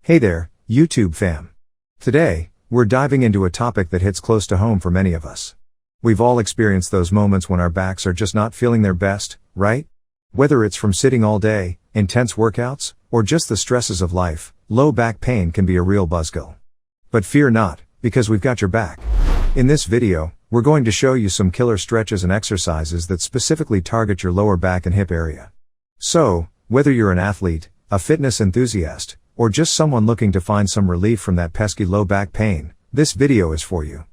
Hey there, YouTube fam. Today, we're diving into a topic that hits close to home for many of us. We've all experienced those moments when our backs are just not feeling their best, right? Whether it's from sitting all day, intense workouts, or just the stresses of life, low back pain can be a real buzzkill. But fear not, because we've got your back. In this video, we're going to show you some killer stretches and exercises that specifically target your lower back and hip area. So, whether you're an athlete, a fitness enthusiast, or just someone looking to find some relief from that pesky low back pain, this video is for you.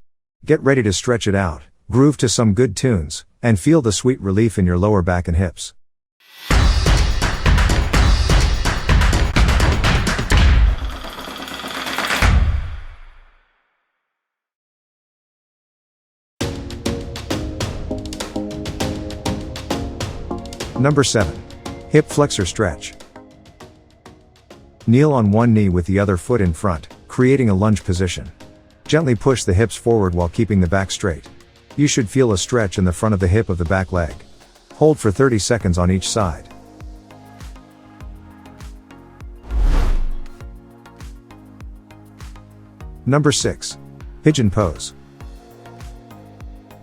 Get ready to stretch it out, groove to some good tunes, and feel the sweet relief in your lower back and hips. Number 7. Hip Flexor Stretch. Kneel on one knee with the other foot in front, creating a lunge position. Gently push the hips forward while keeping the back straight. You should feel a stretch in the front of the hip of the back leg. Hold for 30 seconds on each side. Number 6. Pigeon Pose.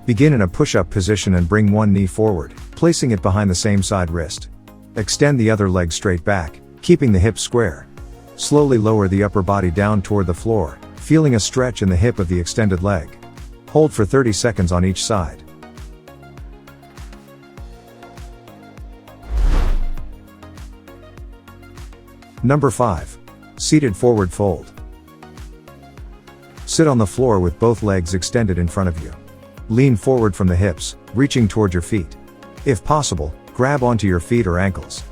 Begin in a push-up position and bring one knee forward, placing it behind the same side wrist. Extend the other leg straight back, keeping the hips square. Slowly lower the upper body down toward the floor, feeling a stretch in the hip of the extended leg. Hold for 30 seconds on each side. Number 5. Seated Forward Fold. Sit on the floor with both legs extended in front of you. Lean forward from the hips, reaching toward your feet. If possible, grab onto your feet or ankles.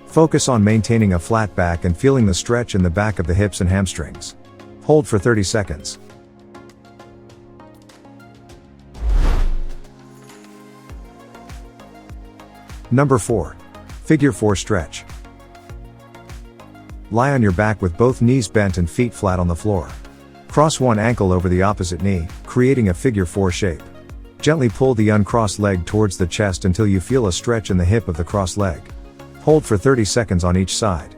Focus on maintaining a flat back and feeling the stretch in the back of the hips and hamstrings. Hold for 30 seconds. Number 4. Figure 4 Stretch. Lie on your back with both knees bent and feet flat on the floor. Cross one ankle over the opposite knee, creating a figure 4 shape. Gently pull the uncrossed leg towards the chest until you feel a stretch in the hip of the crossed leg. Hold for 30 seconds on each side.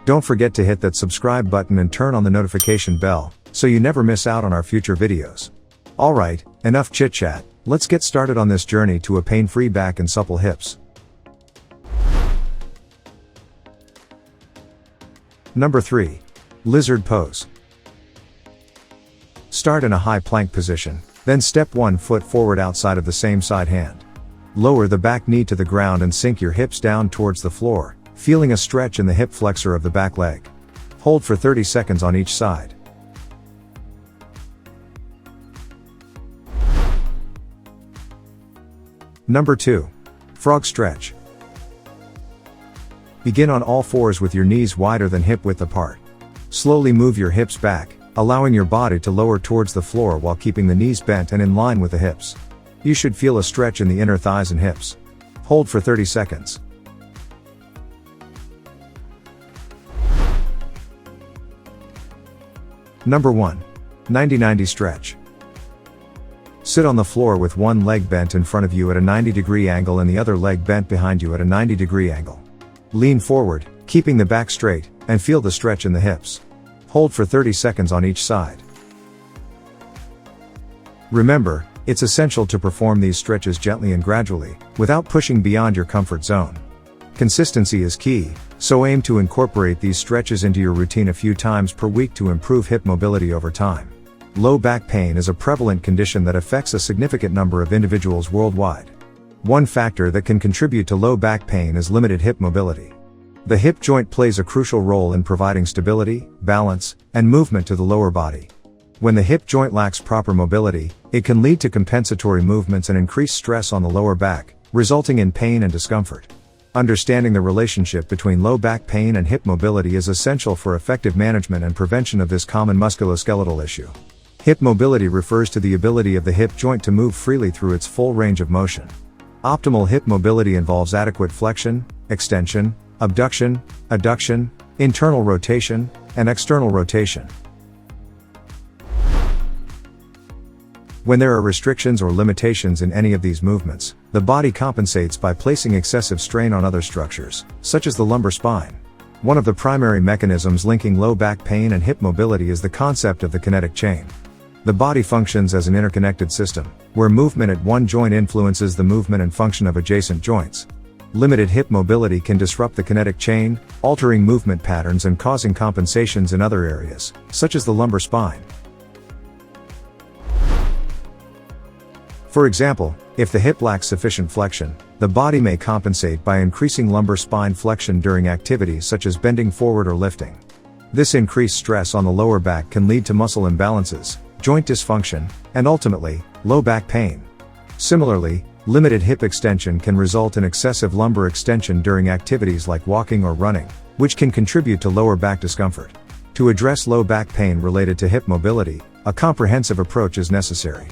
Don't forget to hit that subscribe button and turn on the notification bell, so you never miss out on our future videos. Alright, enough chit chat, let's get started on this journey to a pain-free back and supple hips. Number 3. Lizard Pose. Start in a high plank position, then step one foot forward outside of the same side hand. Lower the back knee to the ground and sink your hips down towards the floor, feeling a stretch in the hip flexor of the back leg. Hold for 30 seconds on each side. Number 2. Frog Stretch. Begin on all fours with your knees wider than hip width apart. Slowly move your hips back, allowing your body to lower towards the floor while keeping the knees bent and in line with the hips. You should feel a stretch in the inner thighs and hips. Hold for 30 seconds. Number 1. 90-90 Stretch. Sit on the floor with one leg bent in front of you at a 90-degree angle and the other leg bent behind you at a 90-degree angle. Lean forward, keeping the back straight, and feel the stretch in the hips. Hold for 30 seconds on each side. Remember, it's essential to perform these stretches gently and gradually, without pushing beyond your comfort zone. Consistency is key, so aim to incorporate these stretches into your routine a few times per week to improve hip mobility over time. Low back pain is a prevalent condition that affects a significant number of individuals worldwide. One factor that can contribute to low back pain is limited hip mobility. The hip joint plays a crucial role in providing stability, balance, and movement to the lower body. When the hip joint lacks proper mobility, it can lead to compensatory movements and increased stress on the lower back, resulting in pain and discomfort. Understanding the relationship between low back pain and hip mobility is essential for effective management and prevention of this common musculoskeletal issue. Hip mobility refers to the ability of the hip joint to move freely through its full range of motion. Optimal hip mobility involves adequate flexion, extension, abduction, adduction, internal rotation, and external rotation. When there are restrictions or limitations in any of these movements, the body compensates by placing excessive strain on other structures, such as the lumbar spine. One of the primary mechanisms linking low back pain and hip mobility is the concept of the kinetic chain. The body functions as an interconnected system, where movement at one joint influences the movement and function of adjacent joints. Limited hip mobility can disrupt the kinetic chain, altering movement patterns and causing compensations in other areas, such as the lumbar spine. For example, if the hip lacks sufficient flexion, the body may compensate by increasing lumbar spine flexion during activities such as bending forward or lifting. This increased stress on the lower back can lead to muscle imbalances, joint dysfunction, and ultimately, low back pain. Similarly, limited hip extension can result in excessive lumbar extension during activities like walking or running, which can contribute to lower back discomfort. To address low back pain related to hip mobility, a comprehensive approach is necessary.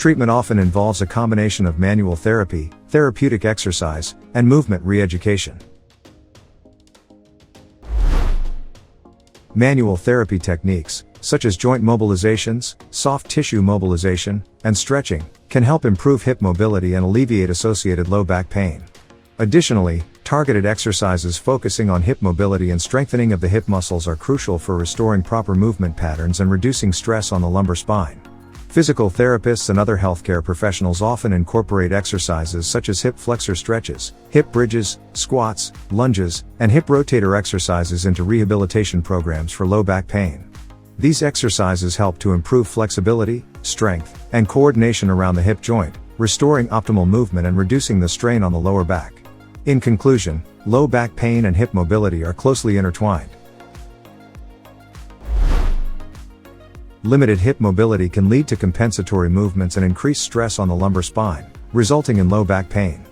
Treatment often involves a combination of manual therapy, therapeutic exercise, and movement re-education. Manual therapy techniques, such as joint mobilizations, soft tissue mobilization, and stretching, can help improve hip mobility and alleviate associated low back pain. Additionally, targeted exercises focusing on hip mobility and strengthening of the hip muscles are crucial for restoring proper movement patterns and reducing stress on the lumbar spine. Physical therapists and other healthcare professionals often incorporate exercises such as hip flexor stretches, hip bridges, squats, lunges, and hip rotator exercises into rehabilitation programs for low back pain. These exercises help to improve flexibility, strength, and coordination around the hip joint, restoring optimal movement and reducing the strain on the lower back. In conclusion, low back pain and hip mobility are closely intertwined. Limited hip mobility can lead to compensatory movements and increased stress on the lumbar spine, resulting in low back pain.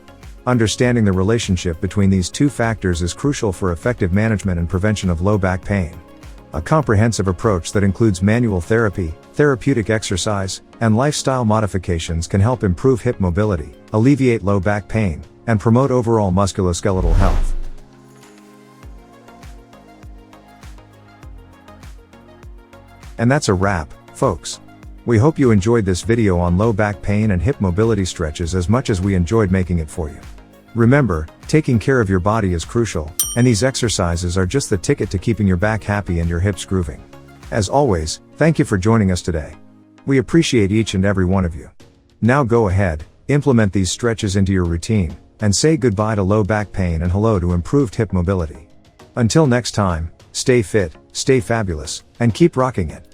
Understanding the relationship between these two factors is crucial for effective management and prevention of low back pain. A comprehensive approach that includes manual therapy, therapeutic exercise, and lifestyle modifications can help improve hip mobility, alleviate low back pain, and promote overall musculoskeletal health. And that's a wrap, folks. We hope you enjoyed this video on low back pain and hip mobility stretches as much as we enjoyed making it for you. Remember, taking care of your body is crucial, and these exercises are just the ticket to keeping your back happy and your hips grooving. As always, thank you for joining us today. We appreciate each and every one of you. Now go ahead, implement these stretches into your routine, and say goodbye to low back pain and hello to improved hip mobility. Until next time, stay fit, stay fabulous, and keep rocking it.